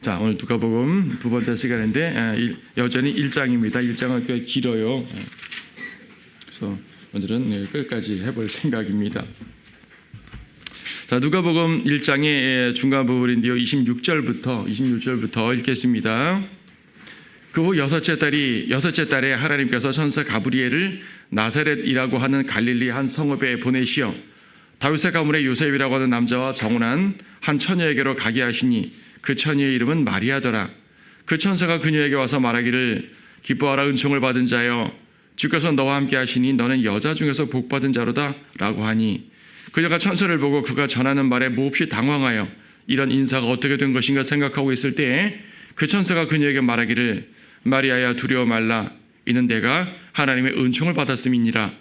자, 오늘 누가복음 두 번째 시간인데 여전히 1장입니다. 1장은 꽤 길어요. 그래서 오늘은 끝까지 해볼 생각입니다. 자, 누가복음 1장의 중간 부분인데요. 26절부터 읽겠습니다. 그 후 여섯째 달에 하나님께서 천사 가브리엘을 나사렛이라고 하는 갈릴리 한 성읍에 보내시어 다윗의 가문의 요셉이라고 하는 남자와 정혼한 한 처녀에게로 가게 하시니 그 처녀의 이름은 마리아더라. 그 천사가 그녀에게 와서 말하기를 기뻐하라, 은총을 받은 자여, 주께서 너와 함께 하시니 너는 여자 중에서 복받은 자로다 라고 하니 그녀가 천사를 보고 그가 전하는 말에 몹시 당황하여 이런 인사가 어떻게 된 것인가 생각하고 있을 때에 그 천사가 그녀에게 말하기를 마리아야, 두려워 말라. 이는 내가 하나님의 은총을 받았음이니라.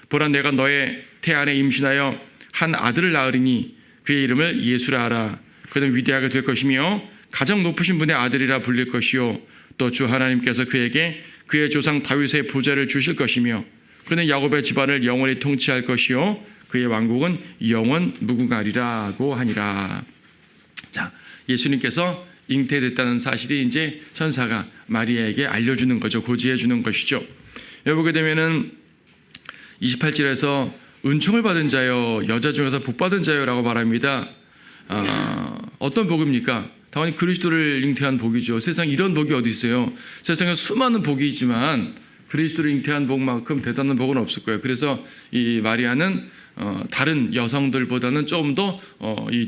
보라, 내가 너의 태 안에 임신하여 한 아들을 낳으리니 그의 이름을 예수라 하라. 그는 위대하게 될 것이며 가장 높으신 분의 아들이라 불릴 것이요, 또 주 하나님께서 그에게 그의 조상 다윗의 보좌를 주실 것이며 그는 야곱의 집안을 영원히 통치할 것이요, 그의 왕국은 영원 무궁하리라고 하니라. 자, 예수님께서 잉태됐다는 사실이 이제 천사가 마리아에게 알려주는 거죠. 고지해 주는 것이죠. 여기 보게 되면은 28절에서 은총을 받은 자요, 여자 중에서 복 받은 자요라고 말합니다. 어떤 복입니까? 당연히 그리스도를 잉태한 복이죠. 세상에 이런 복이 어디 있어요? 세상에 수많은 복이 있지만 그리스도를 잉태한 복만큼 대단한 복은 없을 거예요. 그래서 이 마리아는 다른 여성들보다는 좀 더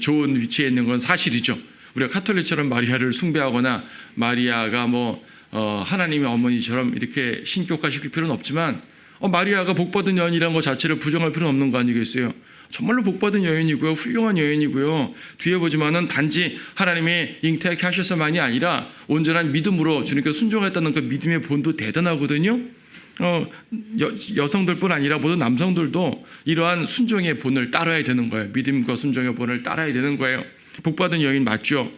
좋은 위치에 있는 건 사실이죠. 우리가 카톨릭처럼 마리아를 숭배하거나 마리아가 하나님의 어머니처럼 이렇게 신격화시킬 필요는 없지만 마리아가 복받은 여인이라는 것 자체를 부정할 필요는 없는 거 아니겠어요? 정말로 복받은 여인이고요, 훌륭한 여인이고요. 뒤에 보지만은 단지 하나님의 잉태하게 하셔서만이 아니라 온전한 믿음으로 주님께 순종했다는 그 믿음의 본도 대단하거든요. 여성들뿐 아니라 모든 남성들도 이러한 순종의 본을 따라야 되는 거예요. 믿음과 순종의 본을 따라야 되는 거예요. 복받은 여인 맞죠?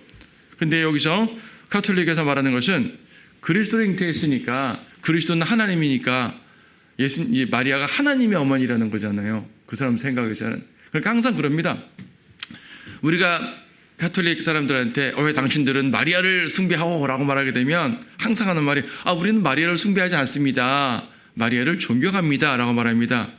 근데 여기서 카톨릭에서 말하는 것은 그리스도를 잉태했으니까 그리스도는 하나님이니까 마리아가 하나님의 어머니라는 거잖아요. 그 사람 생각에서는. 그러니까 항상 그럽니다. 우리가 카톨릭 사람들한테 왜 당신들은 마리아를 숭배하오 라고 말하게 되면 항상 하는 말이 우리는 마리아를 숭배하지 않습니다. 마리아를 존경합니다 라고 말합니다.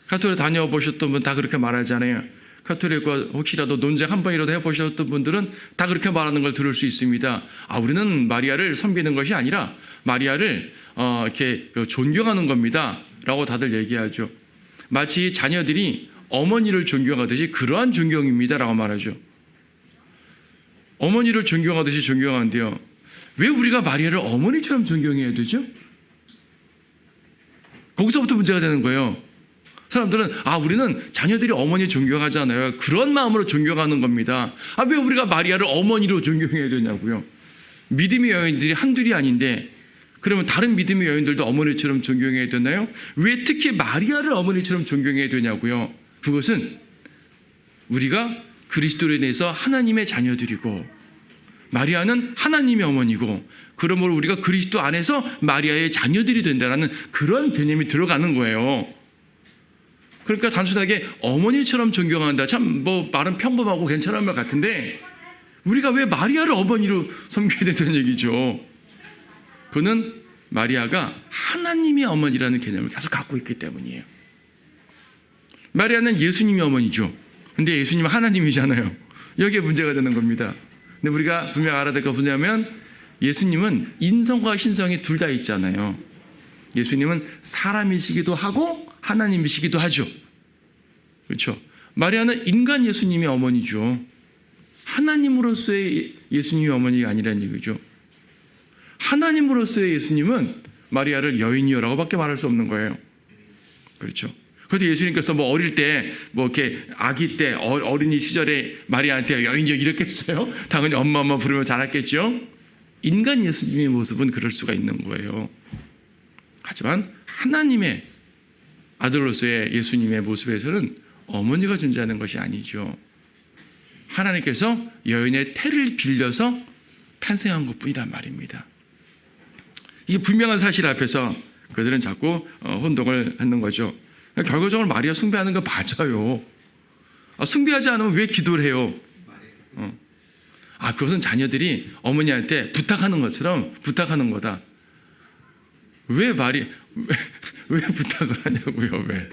카톨릭 다녀보셨던 분 다 그렇게 말하잖아요. 카톨릭과 혹시라도 논쟁 한 번이라도 해보셨던 분들은 다 그렇게 말하는 걸 들을 수 있습니다. 우리는 마리아를 섬기는 것이 아니라 마리아를 이렇게 존경하는 겁니다 라고 다들 얘기하죠. 마치 자녀들이 어머니를 존경하듯이 그러한 존경입니다 라고 말하죠. 어머니를 존경하듯이 존경하는데요, 왜 우리가 마리아를 어머니처럼 존경해야 되죠? 거기서부터 문제가 되는 거예요. 사람들은 우리는 자녀들이 어머니 존경하잖아요. 그런 마음으로 존경하는 겁니다. 왜 우리가 마리아를 어머니로 존경해야 되냐고요. 믿음의 여인들이 한둘이 아닌데 그러면 다른 믿음의 여인들도 어머니처럼 존경해야 되나요? 왜 특히 마리아를 어머니처럼 존경해야 되냐고요. 그것은 우리가 그리스도로 인해서 하나님의 자녀들이고 마리아는 하나님의 어머니고 그러므로 우리가 그리스도 안에서 마리아의 자녀들이 된다는 그런 개념이 들어가는 거예요. 그러니까 단순하게 어머니처럼 존경한다. 참 말은 평범하고 괜찮은 말 같은데 우리가 왜 마리아를 어머니로 섬겨야 된다는 얘기죠. 그는 마리아가 하나님의 어머니라는 개념을 계속 갖고 있기 때문이에요. 마리아는 예수님의 어머니죠. 근데 예수님은 하나님이잖아요. 여기에 문제가 되는 겁니다. 근데 우리가 분명 알아야 될 거 뭐냐면 예수님은 인성과 신성이 둘 다 있잖아요. 예수님은 사람이시기도 하고 하나님이시기도 하죠. 그렇죠? 마리아는 인간 예수님의 어머니죠. 하나님으로서의 예수님의 어머니가 아니라는 얘기죠. 하나님으로서의 예수님은 마리아를 여인이요라고 밖에 말할 수 없는 거예요. 그렇죠? 그래도 예수님께서 어릴 때, 이렇게 아기 때, 어린이 시절에 마리아한테 여인이요 이렇게 했어요? 당연히 엄마 부르면 잘했겠죠? 인간 예수님의 모습은 그럴 수가 있는 거예요. 하지만 하나님의 아들로서의 예수님의 모습에서는 어머니가 존재하는 것이 아니죠. 하나님께서 여인의 태를 빌려서 탄생한 것뿐이란 말입니다. 이게 분명한 사실 앞에서 그들은 자꾸 혼동을 하는 거죠. 결과적으로 마리아 숭배하는 거 맞아요. 숭배하지 않으면 왜 기도를 해요? 그것은 자녀들이 어머니한테 부탁하는 것처럼 부탁하는 거다. 왜 부탁을 하냐고요? 왜?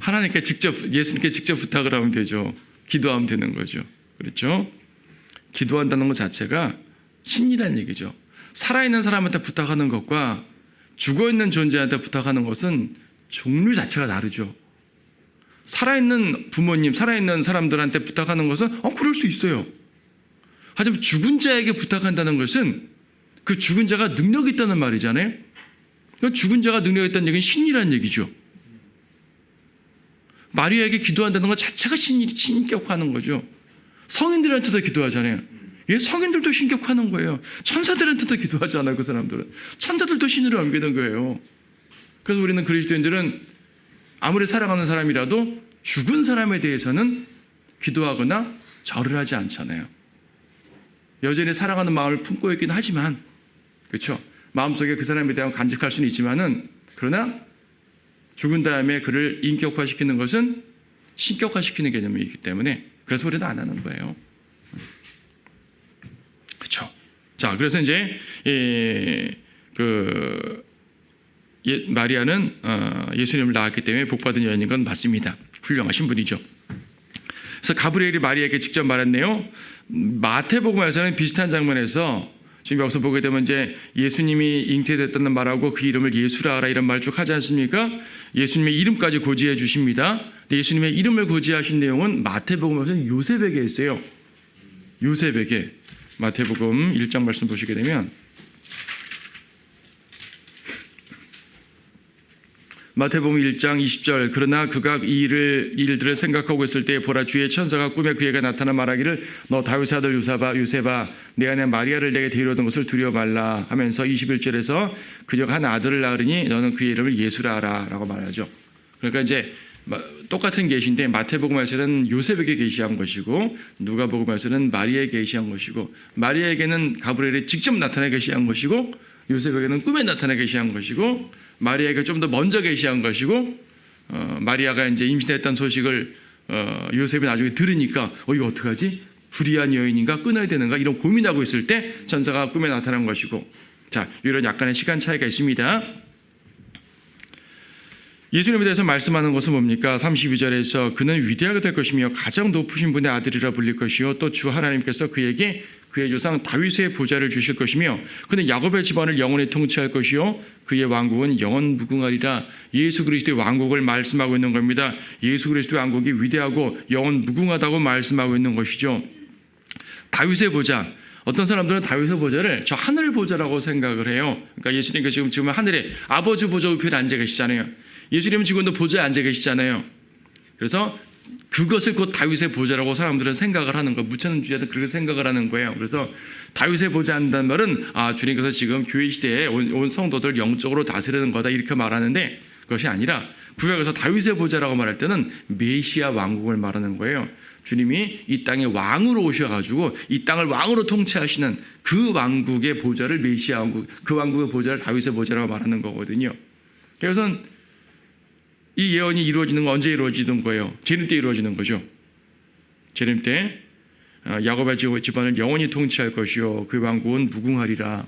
하나님께 직접, 예수님께 직접 부탁을 하면 되죠. 기도하면 되는 거죠. 그렇죠? 기도한다는 것 자체가 신이라는 얘기죠. 살아있는 사람한테 부탁하는 것과 죽어있는 존재한테 부탁하는 것은 종류 자체가 다르죠. 살아있는 부모님, 살아있는 사람들한테 부탁하는 것은 그럴 수 있어요. 하지만 죽은 자에게 부탁한다는 것은 그 죽은 자가 능력이 있다는 말이잖아요. 죽은 자가 능력이 있다는 얘기는 신이라는 얘기죠. 마리아에게 기도한다는 것 자체가 신격화하는 거죠. 성인들한테도 기도하잖아요. 성인들도 신격화하는 거예요. 천사들한테도 기도하잖아요. 그 사람들은. 천사들도 신으로 옮기는 거예요. 그래서 우리는 그리스도인들은 아무리 사랑하는 사람이라도 죽은 사람에 대해서는 기도하거나 절을 하지 않잖아요. 여전히 사랑하는 마음을 품고 있긴 하지만, 그렇죠? 마음속에 그 사람에 대한 간직할 수는 있지만은, 그러나 죽은 다음에 그를 인격화시키는 것은 신격화시키는 개념이기 때문에 그래서 우리는 안 하는 거예요. 그렇죠? 자, 그래서 이제 마리아는 예수님을 낳았기 때문에 복받은 여인인 건 맞습니다. 훌륭하신 분이죠. 그래서 가브리엘이 마리아에게 직접 말했네요. 마태복음에서는 비슷한 장면에서 지금 여기서 보게 되면 이제 예수님이 잉태됐다는 말하고 그 이름을 예수라 하라 이런 말 쭉 하지 않습니까? 예수님의 이름까지 고지해 주십니다. 예수님의 이름을 고지하신 내용은 마태복음에서는 요셉에게 있어요. 요셉에게. 마태복음 1장 말씀 보시게 되면 마태복음 1장 20절 그러나 그가 이 일들을 생각하고 있을 때 보라 주의 천사가 꿈에 그에게 나타나 말하기를 너 다윗의 아들 요셉아 내 아내 마리아를 내게 데려오던 것을 두려워 말라 하면서 21절에서 그녀가 한 아들을 낳으리니 너는 그의 이름을 예수라 하라 라고 말하죠. 그러니까 이제 똑같은 계시인데 마태복음에서는 요셉에게 계시한 것이고 누가복음에서는 마리아에게 계시한 것이고 마리아에게는 가브리엘이 직접 나타나 계시한 것이고 요셉에게는 꿈에 나타나 계시한 것이고 마리아에게 좀 더 먼저 계시한 것이고 마리아가 이제 임신했던 소식을 요셉이 나중에 들으니까 이거 어떡하지? 불의한 여인인가? 끊어야 되는가? 이런 고민하고 있을 때 천사가 꿈에 나타난 것이고 자 이런 약간의 시간 차이가 있습니다. 예수님에 대해서 말씀하는 것은 뭡니까? 32절에서 그는 위대하게 될 것이며 가장 높으신 분의 아들이라 불릴 것이요 또 주 하나님께서 그에게 그의 조상 다윗의 보좌를 주실 것이며 그는 야곱의 집안을 영원히 통치할 것이요 그의 왕국은 영원 무궁하리라. 예수 그리스도의 왕국을 말씀하고 있는 겁니다. 예수 그리스도의 왕국이 위대하고 영원 무궁하다고 말씀하고 있는 것이죠. 다윗의 보좌. 어떤 사람들은 다윗의 보좌를 저 하늘 보좌라고 생각을 해요. 그러니까 예수님께서 지금 하늘에 아버지 보좌 우편에 앉아 계시잖아요. 예수님은 지금도 보좌에 앉아 계시잖아요. 그래서 그것을 곧 다윗의 보좌라고 사람들은 생각을 하는 거, 무천주의자들은 그렇게 생각을 하는 거예요. 그래서 다윗의 보좌 한다는 말은 주님께서 지금 교회 시대에 온 성도들 영적으로 다스리는 거다 이렇게 말하는데 그것이 아니라 구약에서 다윗의 보좌라고 말할 때는 메시아 왕국을 말하는 거예요. 주님이 이 땅에 왕으로 오셔가지고 이 땅을 왕으로 통치하시는 그 왕국의 보좌를 메시아 왕국, 그 왕국의 보좌를 다윗의 보좌라고 말하는 거거든요. 그래서 이 예언이 이루어지는 건 언제 이루어지는 거예요? 재림 때 이루어지는 거죠. 재림 때 야곱의 집안을 영원히 통치할 것이요 그 왕국은 무궁하리라.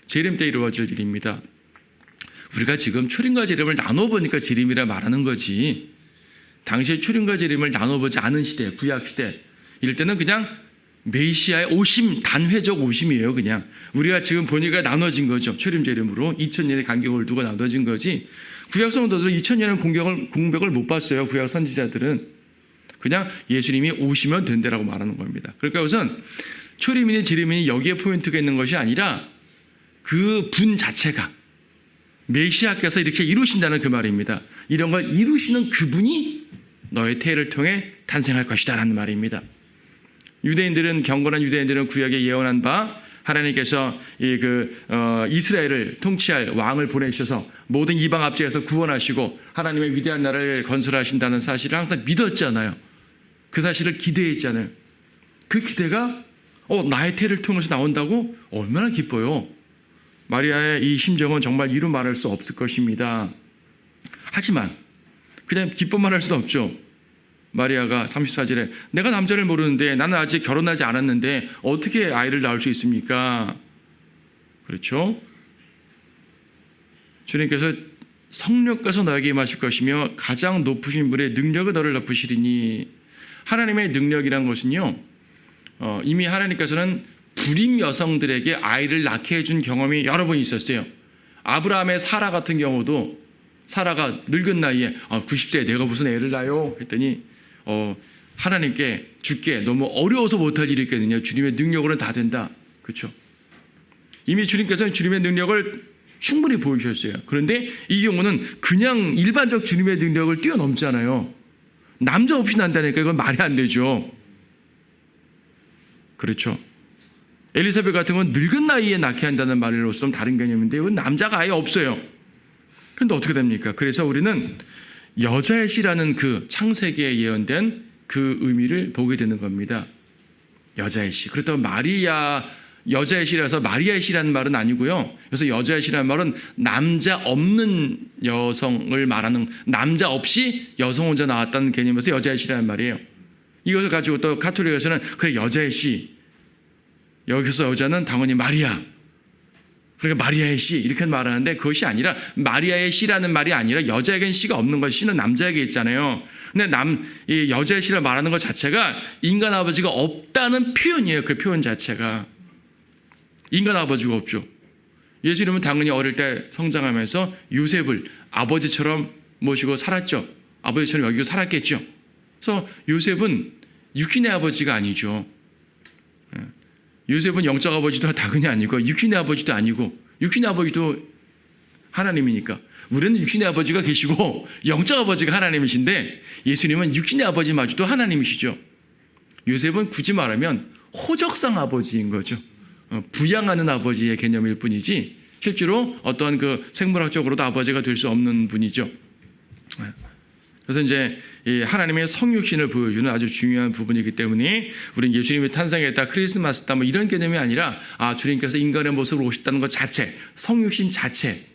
재림 때 이루어질 일입니다. 우리가 지금 초림과 재림을 나눠보니까 재림이라 말하는 거지 당시에 초림과 재림을 나눠보지 않은 시대, 구약 시대 이럴 때는 그냥 메시아의 오심, 단회적 오심이에요. 그냥 우리가 지금 보니까 나눠진 거죠. 초림 재림으로 2000년의 간격을 두고 나눠진 거지. 구약 성도들은 2000년의 공백을 못 봤어요. 구약 선지자들은 그냥 예수님이 오시면 된다라고 말하는 겁니다. 그러니까 우선 초림이니 재림이니 여기에 포인트가 있는 것이 아니라 그 분 자체가 메시아께서 이렇게 이루신다는 그 말입니다. 이런 걸 이루시는 그분이 너의 태를 통해 탄생할 것이다 라는 말입니다. 경건한 유대인들은 구약에 예언한 바 하나님께서 이스라엘을 통치할 왕을 보내셔서 모든 이방 압제에서 구원하시고 하나님의 위대한 나라를 건설하신다는 사실을 항상 믿었잖아요. 그 사실을 기대했잖아요. 그 기대가 나의 태를 통해서 나온다고 얼마나 기뻐요. 마리아의 이 심정은 정말 이루 말할 수 없을 것입니다. 하지만 그냥 기뻐만 할 수는 없죠. 마리아가 34절에 내가 남자를 모르는데 나는 아직 결혼하지 않았는데 어떻게 아이를 낳을 수 있습니까? 그렇죠? 주님께서 성령께서 너에게 임하실 것이며 가장 높으신 분의 능력을 너를 덮으시리니, 하나님의 능력이란 것은요, 이미 하나님께서는 불임 여성들에게 아이를 낳게 해준 경험이 여러 번 있었어요. 아브라함의 사라 같은 경우도 사라가 늙은 나이에 90세에 내가 무슨 애를 낳아요? 했더니 하나님께 주께 너무 어려워서 못할 일이 있겠느냐. 주님의 능력으로는 다 된다. 그렇죠? 이미 주님께서는 주님의 능력을 충분히 보여주셨어요. 그런데 이 경우는 그냥 일반적 주님의 능력을 뛰어넘잖아요. 남자 없이 난다니까 이건 말이 안 되죠. 그렇죠? 엘리사벳 같은 건 늙은 나이에 낳게 한다는 말로서는 다른 개념인데 이건 남자가 아예 없어요. 그런데 어떻게 됩니까? 그래서 우리는 여자의 씨라는 그 창세기에 예언된 그 의미를 보게 되는 겁니다. 여자의 씨. 그렇다고 마리아 여자의 씨라서 마리아의 씨라는 말은 아니고요. 그래서 여자의 씨라는 말은 남자 없는 여성을 말하는, 남자 없이 여성 혼자 나왔다는 개념에서 여자의 씨라는 말이에요. 이것을 가지고 또 가톨릭에서는 그래 여자의 씨, 여기서 여자는 당연히 마리아, 그러니까 마리아의 씨 이렇게 말하는데 그것이 아니라 마리아의 씨라는 말이 아니라 여자에겐 씨가 없는 것, 씨는 남자에게 있잖아요. 근데 이 여자의 씨를 말하는 것 자체가 인간 아버지가 없다는 표현이에요. 그 표현 자체가. 인간 아버지가 없죠. 예수님은 당연히 어릴 때 성장하면서 요셉을 아버지처럼 모시고 살았죠. 아버지처럼 여기고 살았겠죠. 그래서 요셉은 육신의 아버지가 아니죠. 요셉은 영적 아버지도 당연히 아니고 육신의 아버지도 아니고, 육신의 아버지도 하나님이니까 우리는 육신의 아버지가 계시고 영적 아버지가 하나님이신데 예수님은 육신의 아버지마저도 하나님이시죠. 요셉은 굳이 말하면 호적상 아버지인 거죠. 부양하는 아버지의 개념일 뿐이지 실제로 어떤 그 생물학적으로도 아버지가 될 수 없는 분이죠. 그래서 이제 이 하나님의 성육신을 보여주는 아주 중요한 부분이기 때문에 우리는 예수님이 탄생했다, 크리스마스다 뭐 이런 개념이 아니라 주님께서 인간의 모습으로 오셨다는 것 자체, 성육신 자체,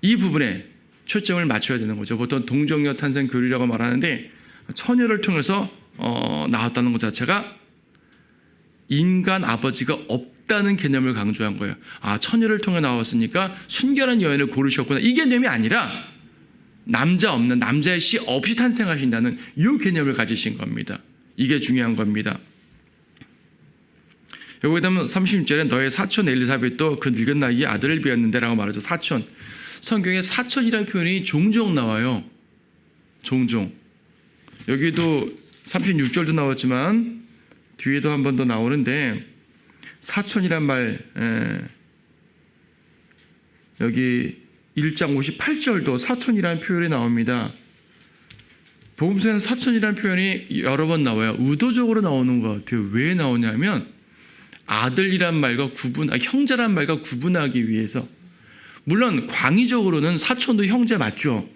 이 부분에 초점을 맞춰야 되는 거죠. 보통 동정녀 탄생 교리라고 말하는데 처녀를 통해서 나왔다는 것 자체가 인간 아버지가 없다는 개념을 강조한 거예요. 처녀를 통해 나왔으니까 순결한 여인을 고르셨구나. 이 개념이 아니라 남자 없는, 남자의 씨 없이 탄생하신다는 이 개념을 가지신 겁니다. 이게 중요한 겁니다. 여기다 36절에 너의 사촌 엘리사벳도 그 늙은 나이에 아들을 비었는데 라고 말하죠. 사촌. 성경에 사촌이라는 표현이 종종 나와요. 종종. 여기도 36절도 나왔지만 뒤에도 한 번 더 나오는데 사촌이란 말, 여기 1장 58절도 사촌이라는 표현이 나옵니다. 복음서에는 사촌이라는 표현이 여러 번 나와요. 의도적으로 나오는 것 같아요. 왜 나오냐면 아들이란 말과 형제란 말과 구분하기 위해서. 물론 광의적으로는 사촌도 형제 맞죠.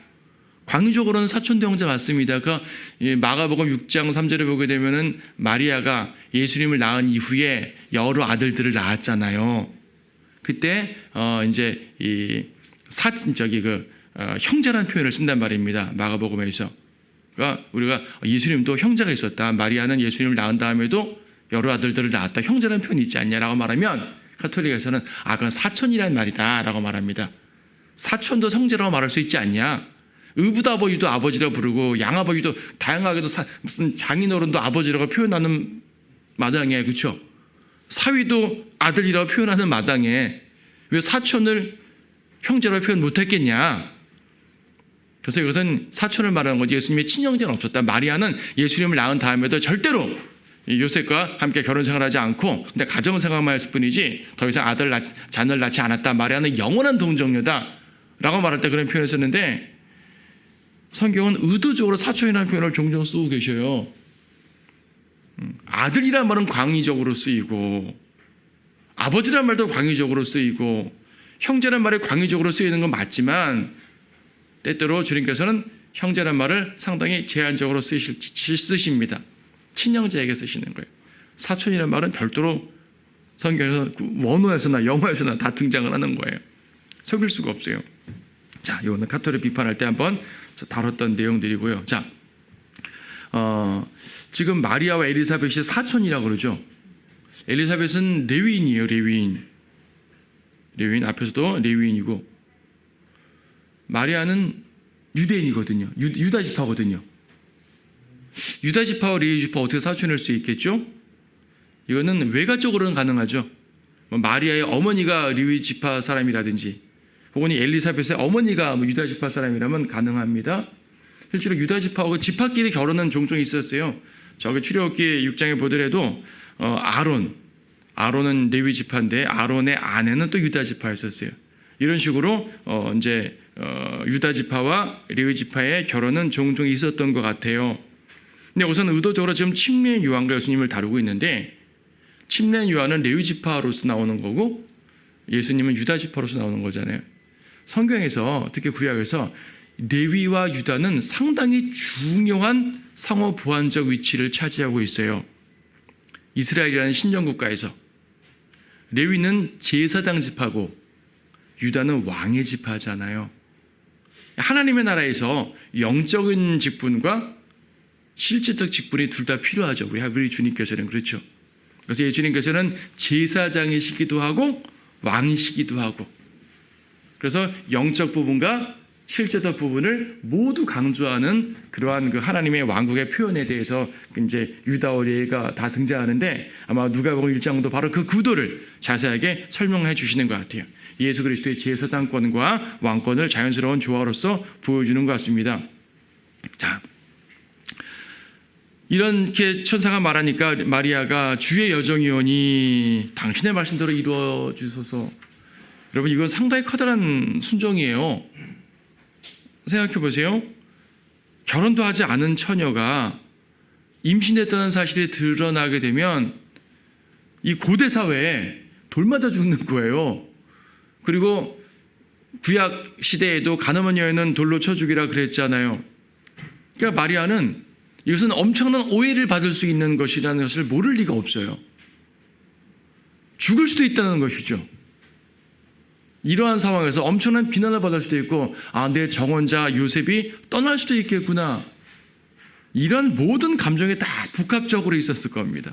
광의적으로는 사촌도 형제 맞습니다. 그러니까 마가복음 6장 3절에 보게 되면은 마리아가 예수님을 낳은 이후에 여러 아들들을 낳았잖아요. 그때 이제 이 형제라는 표현을 쓴단 말입니다. 마가복음에서. 그러니까 우리가 예수님도 형제가 있었다. 마리아는 예수님을 낳은 다음에도 여러 아들들을 낳았다. 형제라는 표현이 있지 않냐라고 말하면 가톨릭에서는 그건 사촌이라는 말이다라고 말합니다. 사촌도 형제라고 말할 수 있지 않냐? 의붓아버지도 아버지라고 부르고 양아버지도 다양하게도 무슨 장인어른도 아버지라고 표현하는 마당에, 그렇죠? 사위도 아들이라고 표현하는 마당에 왜 사촌을 형제라고 표현 못했겠냐? 그래서 이것은 사촌을 말하는 거지 예수님의 친형제는 없었다. 마리아는 예수님을 낳은 다음에도 절대로 요셉과 함께 결혼 생활하지 않고 근데 가정 생활만 했을 뿐이지 더 이상 자녀를 낳지 않았다. 마리아는 영원한 동정녀다 라고 말할 때 그런 표현을 썼는데 성경은 의도적으로 사촌이라는 표현을 종종 쓰고 계셔요. 아들이란 말은 광의적으로 쓰이고 아버지란 말도 광의적으로 쓰이고 형제란 말이 광의적으로 쓰이는 건 맞지만 때때로 주님께서는 형제란 말을 상당히 제한적으로 쓰십니다. 친형제에게 쓰시는 거예요. 사촌이란 말은 별도로 성경에서 원어에서나 영어에서나 다 등장을 하는 거예요. 속일 수가 없어요. 자, 이거는 가톨릭 비판할 때 한번 다뤘던 내용들이고요. 자, 지금 마리아와 엘리사벳이 사촌이라고 그러죠. 엘리사벳은 레위인이에요. 레위인 앞에서도 레위인이고, 마리아는 유대인이거든요. 유다 지파거든요. 유다 지파와 레위 지파 어떻게 사촌일 수 있겠죠? 이거는 외가적으로는 가능하죠. 마리아의 어머니가 레위 지파 사람이라든지, 혹은 엘리사벳의 어머니가 유다 지파 사람이라면 가능합니다. 실제로 유다 지파하고 지파끼리 결혼은 종종 있었어요. 저기 출애굽기 6장에 보더라도 아론은 레위 지파인데 아론의 아내는 또 유다 지파였었어요. 이런 식으로 이제 유다 지파와 레위 지파의 결혼은 종종 있었던 것 같아요. 근데 우선 의도적으로 지금 침례 요한과 예수님을 다루고 있는데, 침례 요한은 레위 지파로서 나오는 거고 예수님은 유다 지파로서 나오는 거잖아요. 성경에서, 특히 구약에서 레위와 유다는 상당히 중요한 상호 보완적 위치를 차지하고 있어요. 이스라엘이라는 신정국가에서 레위는 제사장 지파고 유다는 왕의 지파잖아요. 하나님의 나라에서 영적인 직분과 실질적 직분이 둘 다 필요하죠. 우리 주님께서는 그렇죠. 그래서 예수님께서는 제사장이시기도 하고 왕이시기도 하고, 그래서 영적 부분과 실제적 부분을 모두 강조하는 그러한 그 하나님의 왕국의 표현에 대해서 이제 유다와 레위가 다 등장하는데, 아마 누가복음 1장도 바로 그 구도를 자세하게 설명해 주시는 것 같아요. 예수 그리스도의 제사장권과 왕권을 자연스러운 조화로서 보여주는 것 같습니다. 자, 이렇게 천사가 말하니까 마리아가 주의 여정이오니 당신의 말씀대로 이루어 주소서. 여러분, 이건 상당히 커다란 순종이에요. 생각해 보세요. 결혼도 하지 않은 처녀가 임신했다는 사실이 드러나게 되면 이 고대 사회에 돌맞아 죽는 거예요. 그리고 구약 시대에도 가늠한 여인은 돌로 쳐 죽이라 그랬잖아요. 그러니까 마리아는 이것은 엄청난 오해를 받을 수 있는 것이라는 것을 모를 리가 없어요. 죽을 수도 있다는 것이죠. 이러한 상황에서 엄청난 비난을 받을 수도 있고, 내 정혼자 요셉이 떠날 수도 있겠구나, 이런 모든 감정이 다 복합적으로 있었을 겁니다.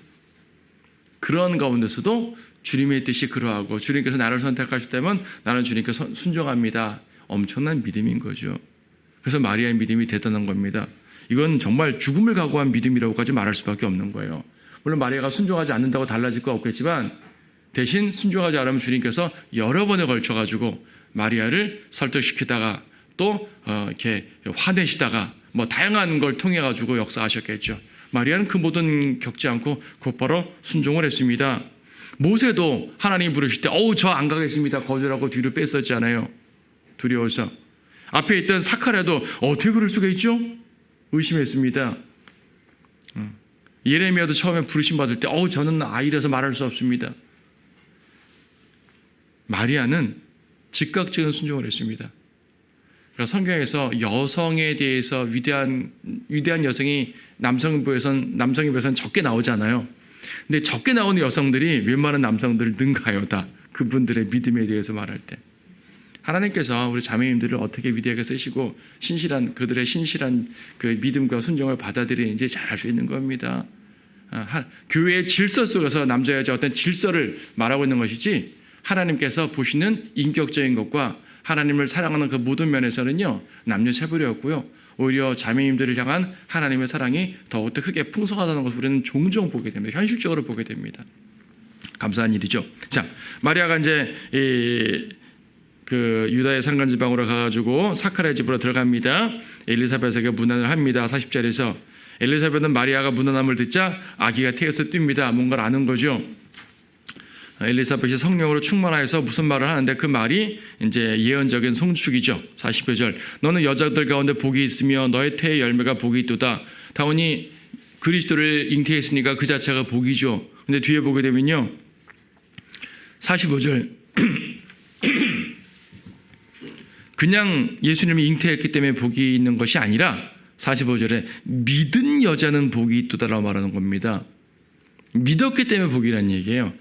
그런 가운데서도 주님의 뜻이 그러하고 주님께서 나를 선택하셨다면 나는 주님께 순종합니다. 엄청난 믿음인 거죠. 그래서 마리아의 믿음이 대단한 겁니다. 이건 정말 죽음을 각오한 믿음이라고까지 말할 수밖에 없는 거예요. 물론 마리아가 순종하지 않는다고 달라질 거 없겠지만, 대신 순종하지 않으면 주님께서 여러 번에 걸쳐가지고 마리아를 설득시키다가 또 이렇게 화내시다가 다양한 걸 통해가지고 역사하셨겠죠. 마리아는 그 모든 겪지 않고 곧바로 순종을 했습니다. 모세도 하나님 부르실 때 저 안 가겠습니다 거절하고 뒤로 뺐었잖아요. 두려워서. 앞에 있던 사카랴도 어떻게 그럴 수가 있죠? 의심했습니다. 예레미야도 처음에 부르심 받을 때 저는 아이라서 말할 수 없습니다. 마리아는 즉각적인 순종을 했습니다. 그러니까 성경에서 여성에 대해서 위대한 여성이 남성에 비해서는 적게 나오잖아요. 근데 적게 나오는 여성들이 웬만한 남성들을 능가해요. 다 그분들의 믿음에 대해서 말할 때 하나님께서 우리 자매님들을 어떻게 위대하게 쓰시고 그들의 신실한 그 믿음과 순종을 받아들이는지 잘 알 수 있는 겁니다. 교회의 질서 속에서 남자 여자 어떤 질서를 말하고 있는 것이지, 하나님께서 보시는 인격적인 것과 하나님을 사랑하는 그 모든 면에서는요, 남녀 차별이 없고요, 오히려 자매님들을 향한 하나님의 사랑이 더욱더 크게 풍성하다는 것을 우리는 종종 보게 됩니다. 현실적으로 보게 됩니다. 감사한 일이죠. 자, 마리아가 이제 그 유다의 산간 지방으로 가가지고 사카랴 집으로 들어갑니다. 엘리사벳에게 문안을 합니다. 40절에서 엘리사벳은 마리아가 문안함을 듣자 아기가 태에서 뜁니다. 뭔가를 아는 거죠. 엘리사벳이 성령으로 충만하여서 무슨 말을 하는데 그 말이 이제 예언적인 송축이죠. 40절. 너는 여자들 가운데 복이 있으며 너의 태의 열매가 복이 있도다. 다오니 그리스도를 잉태했으니까 그 자체가 복이죠. 근데 뒤에 보게 되면요, 45절. 그냥 예수님이 잉태했기 때문에 복이 있는 것이 아니라 45절에 믿은 여자는 복이 있도다라고 말하는 겁니다. 믿었기 때문에 복이라는 얘기예요.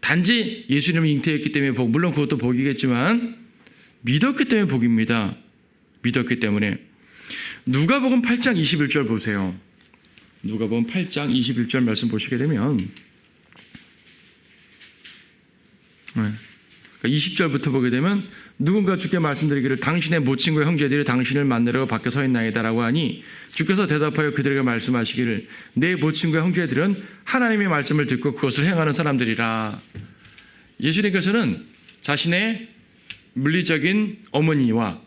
단지 예수님이 잉태했기 때문에 복, 물론 그것도 복이겠지만 믿었기 때문에 복입니다. 믿었기 때문에. 누가복음 8장 21절 보세요. 누가복음 8장 21절 말씀 보시게 되면 20절부터 보게 되면 누군가 주께 말씀드리기를 당신의 모친과 형제들이 당신을 만나려고 밖에 서 있나이다라고 하니 주께서 대답하여 그들에게 말씀하시기를 내 모친과 형제들은 하나님의 말씀을 듣고 그것을 행하는 사람들이라. 예수님께서는 자신의 물리적인 어머니와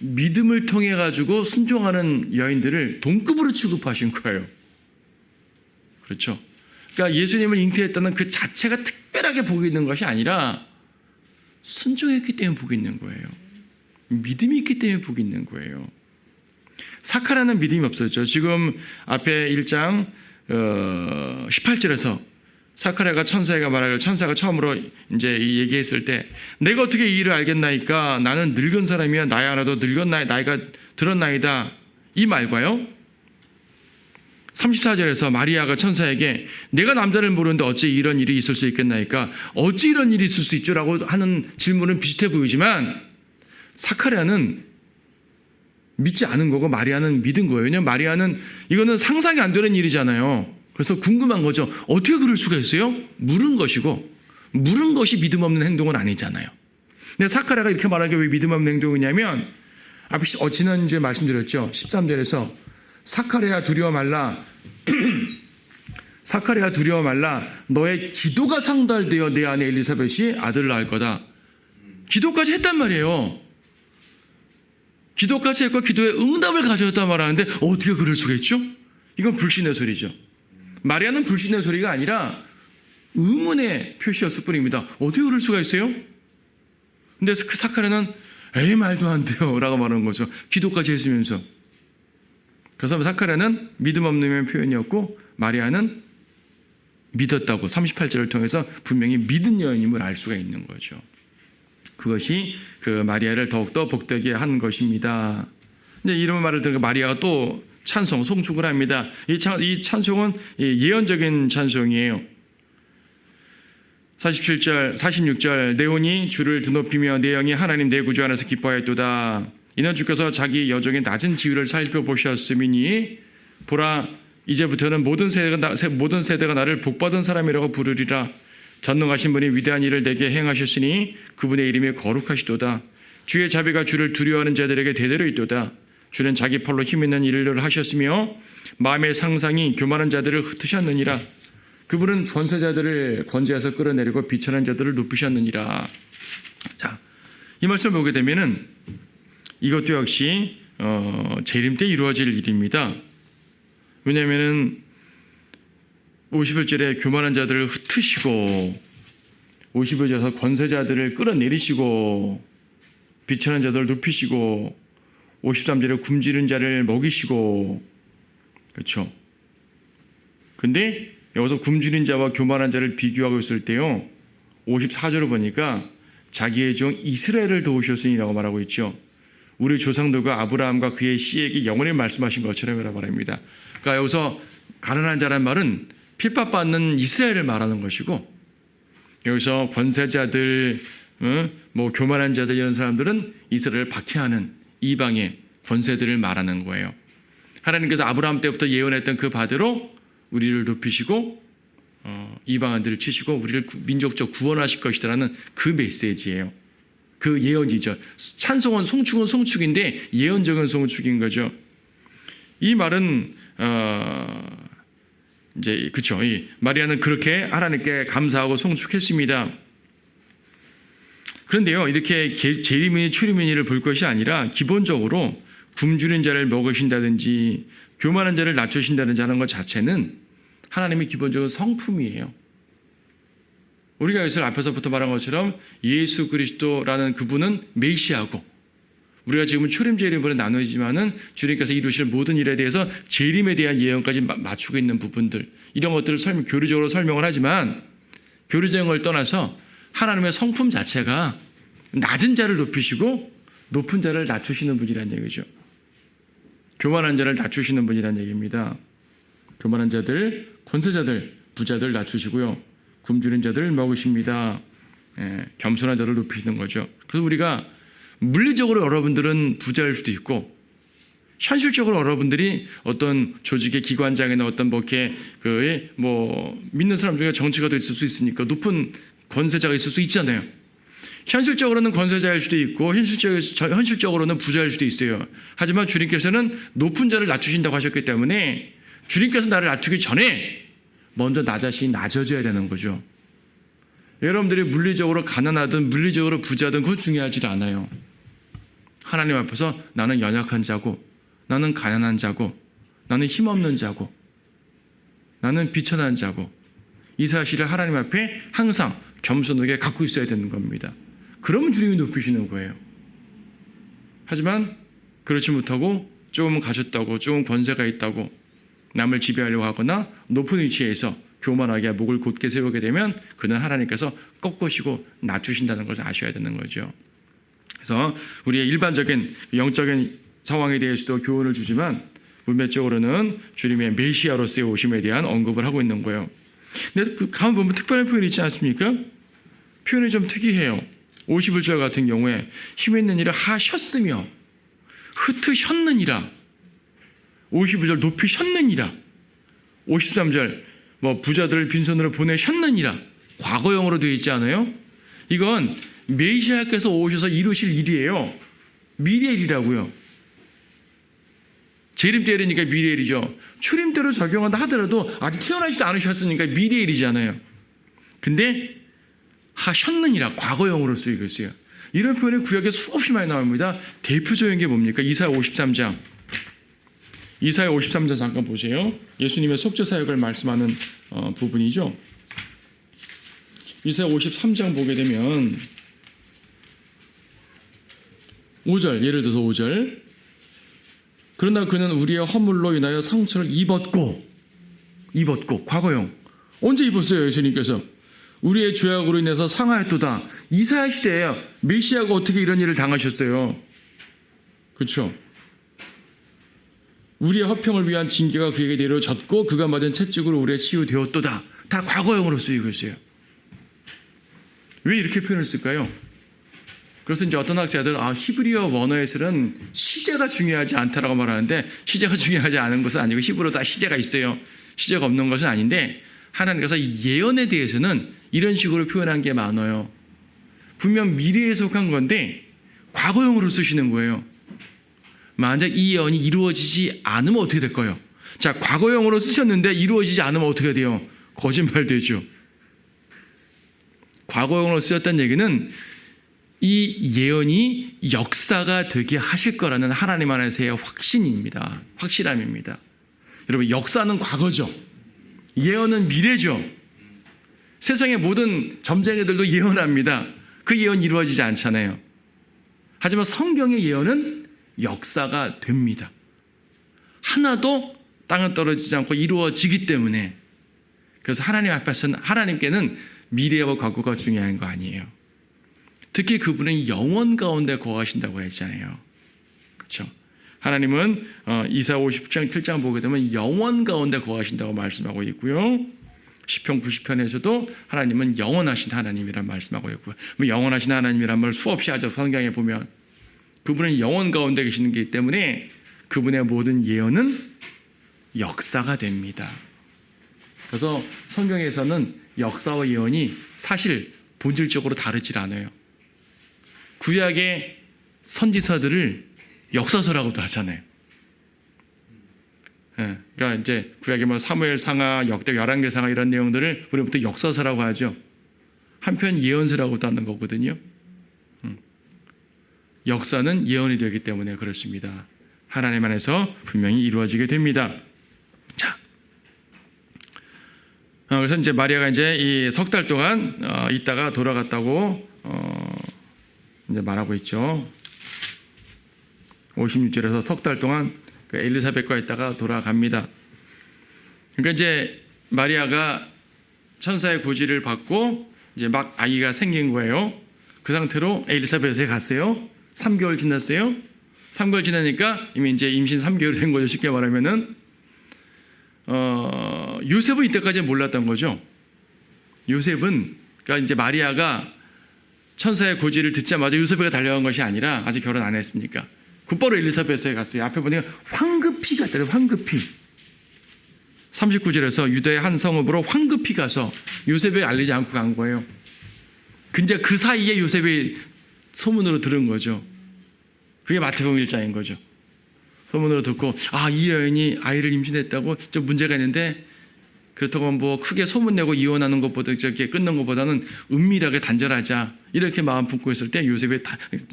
믿음을 통해 가지고 순종하는 여인들을 동급으로 취급하신 거예요. 그렇죠? 그러니까 예수님을 잉태했다는 그 자체가 특별하게 복이 있는 것이 아니라 순종했기 때문에 복이 있는 거예요. 믿음이 있기 때문에 복이 있는 거예요. 사카라는 믿음이 없었죠. 지금 앞에 1장 18절에서 사카랴가 천사에게 말하기를 천사가 처음으로 이제 얘기했을 때 내가 어떻게 이 일을 알겠나이까 나는 늙은 사람이야 나야 하나도 나이가 들었나이다 이 말과요. 34절에서 마리아가 천사에게 내가 남자를 모르는데 어찌 이런 일이 있을 수 있겠나이까 어찌 이런 일이 있을 수 있죠? 라고 하는 질문은 비슷해 보이지만 사카랴는 믿지 않은 거고 마리아는 믿은 거예요. 왜냐하면 마리아는 이거는 상상이 안 되는 일이잖아요. 그래서 궁금한 거죠. 어떻게 그럴 수가 있어요? 물은 것이고 물은 것이 믿음 없는 행동은 아니잖아요. 근데 사카랴가 이렇게 말하는 게 왜 믿음 없는 행동이냐면 앞에 지난주에 말씀드렸죠. 13절에서 사카랴야 두려워 말라 사카랴야 두려워 말라 너의 기도가 상달되어 내 아내 엘리사벳이 아들을 낳을 거다. 기도까지 했단 말이에요. 기도까지 했고 기도에 응답을 가져왔단 말하는데 어떻게 그럴 수가 있죠? 이건 불신의 소리죠. 마리아는 불신의 소리가 아니라 의문의 표시였을 뿐입니다. 어떻게 그럴 수가 있어요? 근데 그 사카랴는 에이 말도 안 돼요 라고 말하는 거죠. 기도까지 했으면서. 그래서 사카랴는 믿음 없는 표현이었고 마리아는 믿었다고 38절을 통해서 분명히 믿은 여인임을 알 수가 있는 거죠. 그것이 그 마리아를 더욱더 복되게 한 것입니다. 근데 이런 말을 들으니까 마리아가 또 송축을 합니다. 이 찬송은 예언적인 찬송이에요. 46절 내 혼이 주를 드높이며 내 영이 하나님 내 구주 안에서 기뻐하였도다. 이는 주께서 자기 여종의 낮은 지위를 살펴보셨음이니 보라 이제부터는 모든 세대가 나를 복받은 사람이라고 부르리라. 전능하신 분이 위대한 일을 내게 행하셨으니 그분의 이름이 거룩하시도다. 주의 자비가 주를 두려워하는 자들에게 대대로 있도다. 주는 자기 팔로 힘있는 일을 하셨으며 마음의 상상이 교만한 자들을 흩으셨느니라. 그분은 권세자들을 권세에서 끌어내리고 비천한 자들을 높이셨느니라. 자, 이 말씀을 보게 되면은 이것도 역시 재림 때 이루어질 일입니다. 왜냐하면은 51절에 교만한 자들을 흩으시고 51절에서 권세자들을 끌어내리시고 비천한 자들을 높이시고 53절에 굶주린 자를 먹이시고 그렇죠. 근데 여기서 굶주린 자와 교만한 자를 비교하고 있을 때요 54절을 보니까 자기의 종 이스라엘을 도우셨으니라고 말하고 있죠. 우리 조상들과 아브라함과 그의 씨에게 영원히 말씀하신 것처럼 이라고 말합니다. 그러니까 여기서 가난한 자란 말은 핍박받는 이스라엘을 말하는 것이고 여기서 권세자들, 뭐 교만한 자들 이런 사람들은 이스라엘을 박해하는 이방의 권세들을 말하는 거예요. 하나님께서 아브라함 때부터 예언했던 그 바대로 우리를 높이시고 이방인들을 치시고 우리를 민족적 구원하실 것이라는 그 메시지예요. 그 예언이죠. 찬송은 송축인데 예언적인 송축인 거죠. 이 말은 이제 그렇죠. 마리아는 그렇게 하나님께 감사하고 송축했습니다. 그런데요, 이렇게 재림이니 출림이니를 볼 것이 아니라 기본적으로 굶주린 자를 먹으신다든지 교만한 자를 낮추신다든지 하는 것 자체는 하나님의 기본적인 성품이에요. 우리가 여기서 앞에서부터 말한 것처럼 예수 그리스도라는 그분은 메시아고 우리가 지금은 초림 재림으로 나누지만은 주님께서 이루실 모든 일에 대해서 재림에 대한 예언까지 맞추고 있는 부분들 이런 것들을 교리적으로 설명을 하지만 교리적인 떠나서 하나님의 성품 자체가 낮은 자를 높이시고 높은 자를 낮추시는 분이라는 얘기죠. 교만한 자를 낮추시는 분이라는 얘기입니다. 교만한 자들, 권세자들, 부자들 낮추시고요. 굶주린 자들을 먹으십니다. 겸손한 자를 높이시는 거죠. 그래서 우리가 물리적으로 여러분들은 부자일 수도 있고 현실적으로 여러분들이 어떤 조직의 기관장이나 어떤 믿는 사람 중에 정치가도 있을 수 있으니까 높은 권세자가 있을 수 있잖아요. 현실적으로는 권세자일 수도 있고 현실적으로는 부자일 수도 있어요. 하지만 주님께서는 높은 자를 낮추신다고 하셨기 때문에 주님께서 나를 낮추기 전에 먼저 나 자신이 낮아져야 되는 거죠. 여러분들이 물리적으로 가난하든 물리적으로 부자든 그건 중요하지 않아요. 하나님 앞에서 나는 연약한 자고, 나는 가난한 자고, 나는 힘없는 자고, 나는 비천한 자고, 이 사실을 하나님 앞에 항상 겸손하게 갖고 있어야 되는 겁니다. 그러면 주님이 높이시는 거예요. 하지만 그렇지 못하고 조금 가졌다고, 조금 권세가 있다고 남을 지배하려고 하거나 높은 위치에서 교만하게 목을 곧게 세우게 되면 그는 하나님께서 꺾으시고 낮추신다는 것을 아셔야 되는 거죠. 그래서 우리의 일반적인 영적인 상황에 대해서도 교훈을 주지만 문맥적으로는 주님의 메시아로서의 오심에 대한 언급을 하고 있는 거예요. 근데 그 가만 보면 특별한 표현이 있지 않습니까? 표현이 좀 특이해요. 51절 같은 경우에 힘 있는 일을 하셨으며 흩으셨느니라. 52절 높이셨느니라. 53절 부자들을 빈손으로 보내셨느니라. 과거형으로 되어 있지 않아요? 이건 메시아께서 오셔서 이루실 일이에요. 미래의 일이라고요. 재림 때리니까 미래의 일이죠. 초림 때로 적용한다 하더라도 아직 태어나지도 않으셨으니까 미래의 일이잖아요. 근데 하셨느니라 과거형으로 쓰이고 있어요. 이런 표현이 구약에 수없이 많이 나옵니다. 대표적인 게 뭡니까? 이사야 53장. 이사야 53장 잠깐 보세요. 예수님의 속죄 사역을 말씀하는 부분이죠. 이사야 53장 보게 되면 5절, 예를 들어서 5절. 그러나 그는 우리의 허물로 인하여 상처를 입었고, 과거형. 언제 입었어요, 예수님께서? 우리의 죄악으로 인해서 상하였도다. 이사야 시대에요. 메시아가 어떻게 이런 일을 당하셨어요? 그렇죠? 우리의 허평을 위한 징계가 그에게 내려졌고 그가 맞은 채찍으로 우리의 치유되었도다. 다 과거형으로 쓰이고 있어요. 왜 이렇게 표현을 쓸까요? 그래서 이제 어떤 학자들은 히브리어 원어에서는 시제가 중요하지 않다라고 말하는데 시제가 중요하지 않은 것은 아니고 히브리어 다 시제가 있어요. 시제가 없는 것은 아닌데 하나님께서 예언에 대해서는 이런 식으로 표현한 게 많아요. 분명 미래에 속한 건데 과거형으로 쓰시는 거예요. 만약 이 예언이 이루어지지 않으면 어떻게 될까요? 자, 과거형으로 쓰셨는데 이루어지지 않으면 어떻게 돼요? 거짓말 되죠. 과거형으로 쓰였다는 얘기는 이 예언이 역사가 되게 하실 거라는 하나님 안에서의 확신입니다. 확실함입니다. 여러분, 역사는 과거죠. 예언은 미래죠. 세상의 모든 점쟁이들도 예언합니다. 그 예언 이루어지지 않잖아요. 하지만 성경의 예언은 역사가 됩니다. 하나도 땅에 떨어지지 않고 이루어지기 때문에. 그래서 하나님 앞에서는, 하나님께는 미래와 과거가 중요한 거 아니에요. 특히 그분은 영원 가운데 거하신다고 했잖아요. 그렇죠? 하나님은 이사야 50장 7장 보게 되면 영원 가운데 거하신다고 말씀하고 있고요. 시편 90편에서도 하나님은 영원하신 하나님이란 말씀하고 있고요. 영원하신 하나님이란 말 수없이 하죠. 성경에 보면 그분은 영원 가운데 계시는 게 때문에 그분의 모든 예언은 역사가 됩니다. 그래서 성경에서는 역사와 예언이 사실 본질적으로 다르질 않아요. 구약의 선지서들을 역사서라고도 하잖아요. 그러니까 이제 구약의 사무엘상하, 역대, 열왕기상하 이런 내용들을 우리부터 역사서라고 하죠. 한편 예언서라고도 하는 거거든요. 역사는 예언이 되기 때문에 그렇습니다. 하나님 안에서 분명히 이루어지게 됩니다. 자, 그래서 이제 마리아가 이제 이 석 달 동안 있다가 돌아갔다고 이제 말하고 있죠. 56절에서 석 달 동안 그 엘리사벳과 있다가 돌아갑니다. 그러니까 이제 마리아가 천사의 고지를 받고 이제 막 아기가 생긴 거예요. 그 상태로 엘리사벳에 갔어요. 3개월 지났어요. 3개월 지나니까 이미 이제 임신 3개월이 된 거죠. 쉽게 말하면은 요셉은 이때까지 몰랐던 거죠. 요셉은 그러니까 이제 마리아가 천사의 고지를 듣자마자 요셉에게 달려간 것이 아니라 아직 결혼 안 했으니까 곧바로 엘리사벳에 갔어요. 앞에 보니까 황급히 갔더래요. 황급히. 39절에서 유다의 한 성읍으로 황급히 가서 요셉에 알리지 않고 간 거예요. 근데 그 사이에 요셉이 소문으로 들은 거죠. 그게 마태복음 1장인 거죠. 소문으로 듣고 이 여인이 아이를 임신했다고 좀 문제가 있는데 그렇다고 뭐 크게 소문내고 이혼하는 것보다 저렇게 끊는 것보다는 은밀하게 단절하자 이렇게 마음 품고 있을 때 요셉의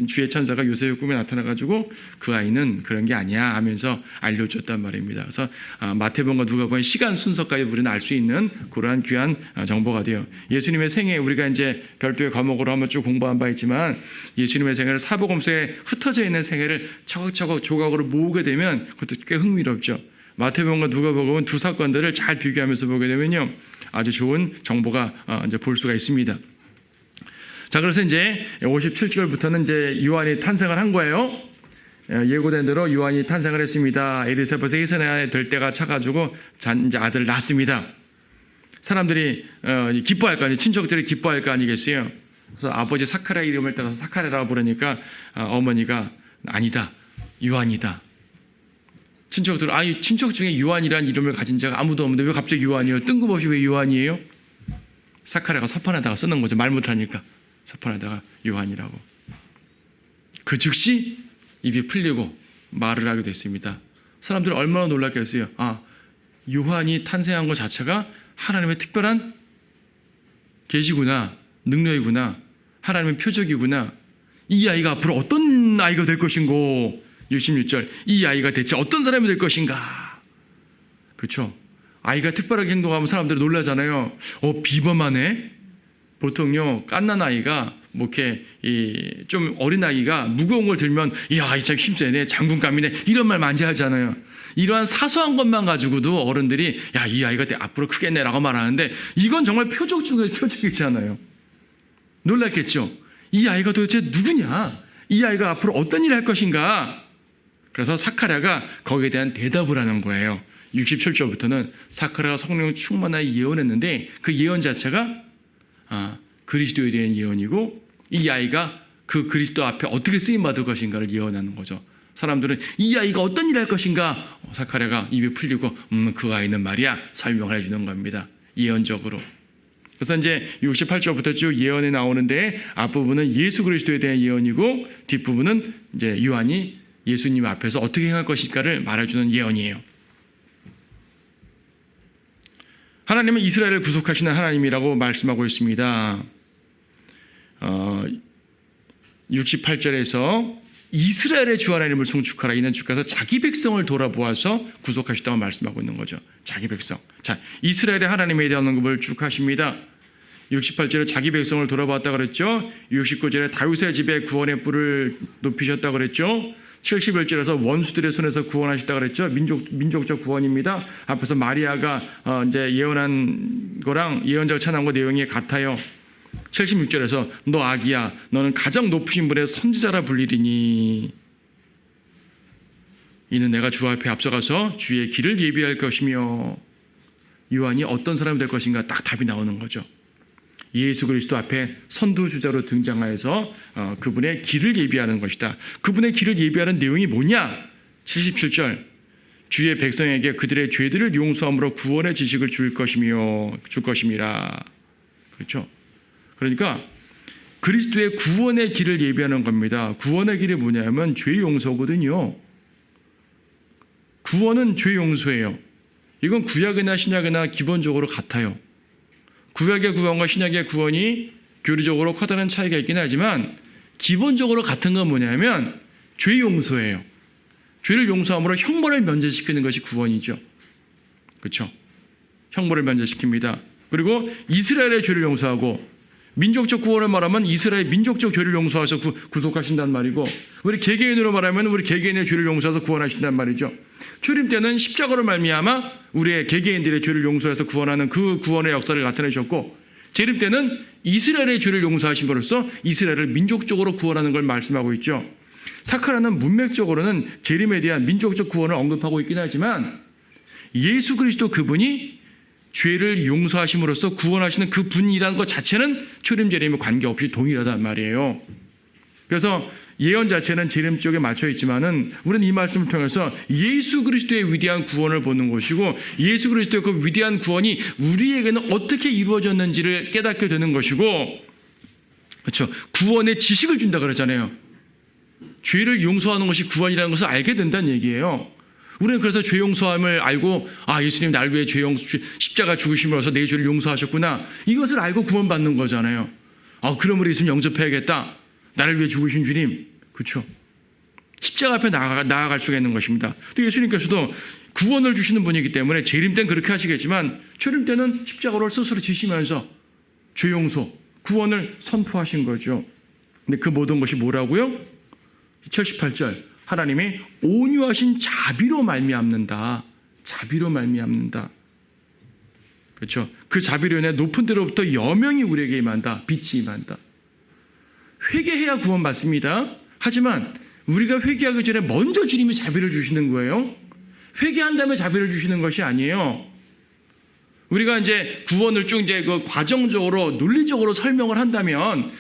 주의 천사가 요셉의 꿈에 나타나가지고 그 아이는 그런 게 아니야 하면서 알려줬단 말입니다. 그래서 마태복음과 누가복음 시간 순서까지 우리는 알 수 있는 그러한 귀한 정보가 돼요. 예수님의 생애 우리가 이제 별도의 과목으로 한번 쭉 공부한 바 있지만 예수님의 생애를 사복음서에 흩어져 있는 생애를 차곡차곡 조각으로 모으게 되면 그것도 꽤 흥미롭죠. 마태복음과 누가복음은 두 사건들을 잘 비교하면서 보게 되면요, 아주 좋은 정보가 이제 볼 수가 있습니다. 자, 그래서 이제 57절부터는 이제 요한이 탄생을 한 거예요. 예고된 대로 요한이 탄생을 했습니다. 엘리사벳의 이스라엘 될 때가 차가지고 이제 아들을 낳습니다. 사람들이 기뻐할 거 아니에요. 친척들이 기뻐할 거 아니겠어요. 그래서 아버지 사카랴 이름을 따라서 사카랴라고 부르니까 어머니가 아니다, 요한이다. 친척들, 친척 중에 요한이라는 이름을 가진 자가 아무도 없는데 왜 갑자기 요한이에요? 뜬금없이 왜 요한이에요? 사카랴가 서판에다가 쓰는 거죠. 말 못하니까 서판에다가 요한이라고. 그 즉시 입이 풀리고 말을 하게 됐습니다. 사람들은 얼마나 놀랐겠어요. 요한이 탄생한 것 자체가 하나님의 특별한 계시구나, 능력이구나, 하나님의 표적이구나. 이 아이가 앞으로 어떤 아이가 될 것인고, 66절, 이 아이가 대체 어떤 사람이 될 것인가. 그렇죠? 아이가 특별하게 행동하면 사람들이 놀라잖아요. 비범하네. 보통요, 갓난 아이가 뭐 이렇게 좀 어린 아이가 무거운 걸 들면 아이 참 힘세네, 장군감이네, 이런 말 많이 하잖아요. 이러한 사소한 것만 가지고도 어른들이 이 아이가 앞으로 크겠네라고 말하는데, 이건 정말 표적 중에 표적이잖아요. 놀랐겠죠? 이 아이가 도대체 누구냐? 이 아이가 앞으로 어떤 일을 할 것인가? 그래서 사카랴가 거기에 대한 대답을 하는 거예요. 67절부터는 사카랴가 성령 충만하게 예언했는데 그 예언 자체가 그리스도에 대한 예언이고, 이 아이가 그 그리스도 앞에 어떻게 쓰임받을 것인가를 예언하는 거죠. 사람들은 이 아이가 어떤 일을 할 것인가? 사카랴가 입이 풀리고 그 아이는 말이야 설명을 해주는 겁니다. 예언적으로. 그래서 이제 68절부터 쭉 예언이 나오는데 앞부분은 예수 그리스도에 대한 예언이고 뒷부분은 이제 요한이 예수님 앞에서 어떻게 행할 것인가를 말해주는 예언이에요. 하나님은 이스라엘을 구속하시는 하나님이라고 말씀하고 있습니다. 68절에서 이스라엘의 주 하나님을 송축하라. 이는 주께서 자기 백성을 돌아보아서 구속하시다고 말씀하고 있는 거죠. 자기 백성. 자, 이스라엘의 하나님에 대한 언급을 쭉 하십니다. 68절에 자기 백성을 돌아봤다 그랬죠. 69절에 다윗의 집에 구원의 뿔을 높이셨다 그랬죠. 71절에서 원수들의 손에서 구원하셨다 그랬죠. 민족적 구원입니다. 앞에서 마리아가 이제 예언한 거랑 예언자가 찬양한 거 내용이 같아요. 76절에서 너 아기야, 너는 가장 높으신 분의 선지자라 불리리니 이는 내가 주 앞에 앞서가서 주의 길을 예비할 것이며, 요한이 어떤 사람이 될 것인가 딱 답이 나오는 거죠. 예수 그리스도 앞에 선두주자로 등장하여서 그분의 길을 예비하는 것이다. 그분의 길을 예비하는 내용이 뭐냐? 77절, 주의 백성에게 그들의 죄들을 용서함으로 구원의 지식을 줄 것임이라. 그렇죠? 그러니까 그리스도의 구원의 길을 예비하는 겁니다. 구원의 길이 뭐냐면 죄 용서거든요. 구원은 죄 용서예요. 이건 구약이나 신약이나 기본적으로 같아요. 구약의 구원과 신약의 구원이 교리적으로 커다란 차이가 있긴 하지만 기본적으로 같은 건 뭐냐면 죄 용서예요. 죄를 용서함으로 형벌을 면제시키는 것이 구원이죠. 그렇죠? 형벌을 면제시킵니다. 그리고 이스라엘의 죄를 용서하고, 민족적 구원을 말하면 이스라엘 민족적 죄를 용서하셔서 구속하신단 말이고, 우리 개개인으로 말하면 우리 개개인의 죄를 용서해서 구원하신단 말이죠. 초림 때는 십자가로 말미암아 우리의 개개인들의 죄를 용서해서 구원하는 그 구원의 역사를 나타내셨고, 재림 때는 이스라엘의 죄를 용서하신 것으로서 이스라엘을 민족적으로 구원하는 걸 말씀하고 있죠. 사카랴는 문맥적으로는 재림에 대한 민족적 구원을 언급하고 있긴 하지만 예수 그리스도 그분이 죄를 용서하심으로써 구원하시는 그 분이라는 것 자체는 초림 재림에 관계없이 동일하단 말이에요. 그래서 예언 자체는 재림 쪽에 맞춰 있지만은 우리는 이 말씀을 통해서 예수 그리스도의 위대한 구원을 보는 것이고 예수 그리스도의 그 위대한 구원이 우리에게는 어떻게 이루어졌는지를 깨닫게 되는 것이고, 그렇죠? 구원의 지식을 준다 그러잖아요. 죄를 용서하는 것이 구원이라는 것을 알게 된다는 얘기예요. 우리는 그래서 죄 용서함을 알고 예수님 날 위해 십자가 죽으심으로써 내 죄를 용서하셨구나. 이것을 알고 구원받는 거잖아요. 그러므로 예수님 영접해야겠다. 나를 위해 죽으신 주님. 그렇죠? 십자가 앞에 나아갈 수가 있는 것입니다. 또 예수님께서도 구원을 주시는 분이기 때문에 재림 때는 그렇게 하시겠지만 초림 때는 십자가를 스스로 지시면서 죄 용서, 구원을 선포하신 거죠. 근데 그 모든 것이 뭐라고요? 78절 하나님의 온유하신 자비로 말미암는다. 자비로 말미암는다. 그렇죠? 그 자비로 인해 높은 데로부터 여명이 우리에게 임한다. 빛이 임한다. 회개해야 구원받습니다. 하지만 우리가 회개하기 전에 먼저 주님이 자비를 주시는 거예요. 회개한 다음에 자비를 주시는 것이 아니에요. 우리가 이제 구원을 쭉 이제 그 과정적으로 논리적으로 설명을 한다면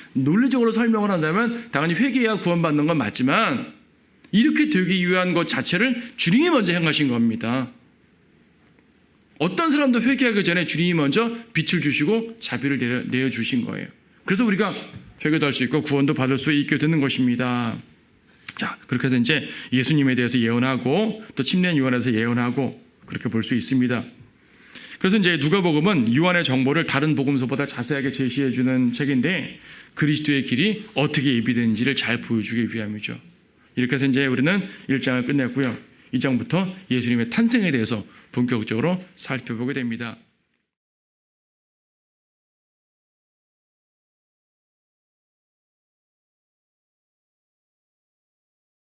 당연히 회개해야 구원받는 건 맞지만 이렇게 되기 위한 것 자체를 주님이 먼저 행하신 겁니다. 어떤 사람도 회개하기 전에 주님이 먼저 빛을 주시고 자비를 내어주신 거예요. 그래서 우리가 회개도 할 수 있고 구원도 받을 수 있게 되는 것입니다. 자, 그렇게 해서 이제 예수님에 대해서 예언하고 또 침례 요한에서 예언하고 그렇게 볼 수 있습니다. 그래서 이제 누가복음은 요한의 정보를 다른 복음서보다 자세하게 제시해 주는 책인데 그리스도의 길이 어떻게 예비되는지를 잘 보여주기 위함이죠. 이렇게 해서 이제 우리는 1장을 끝냈고요. 2장부터 예수님의 탄생에 대해서 본격적으로 살펴보게 됩니다.